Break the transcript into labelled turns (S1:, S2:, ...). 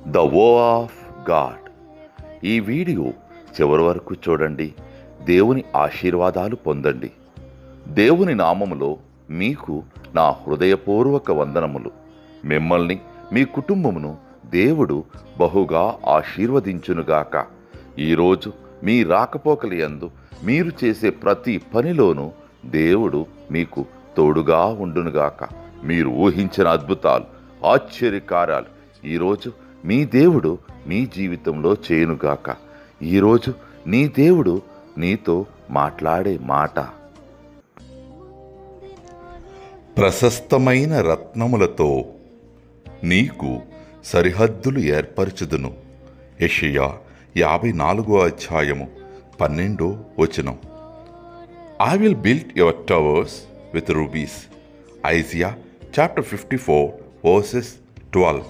S1: The వో of God. ఈ video చివరి వరకు చూడండి. దేవుని ఆశీర్వాదాలు పొందండి. దేవుని నామములో మీకు నా హృదయపూర్వక వందనములు. మిమ్మల్ని, మీ కుటుంబమును దేవుడు బహుగా ఆశీర్వదించునుగాక. ఈరోజు మీ రాకపోకల యందు మీరు చేసే ప్రతి పనిలోనూ దేవుడు మీకు తోడుగా ఉండునుగాక. మీరు ఊహించిన అద్భుతాలు, ఆశ్చర్యకార్యాలు ఈరోజు మీ దేవుడు మీ జీవితంలో చేయునుగాక. ఈరోజు నీ దేవుడు నీతో మాట్లాడే మాట, ప్రశస్తమైన రత్నములతో నీకు సరిహద్దులు ఏర్పరచుదును. యెషయా 54:12. I will build your towers with rubies. Isaiah chapter 54 verses 12.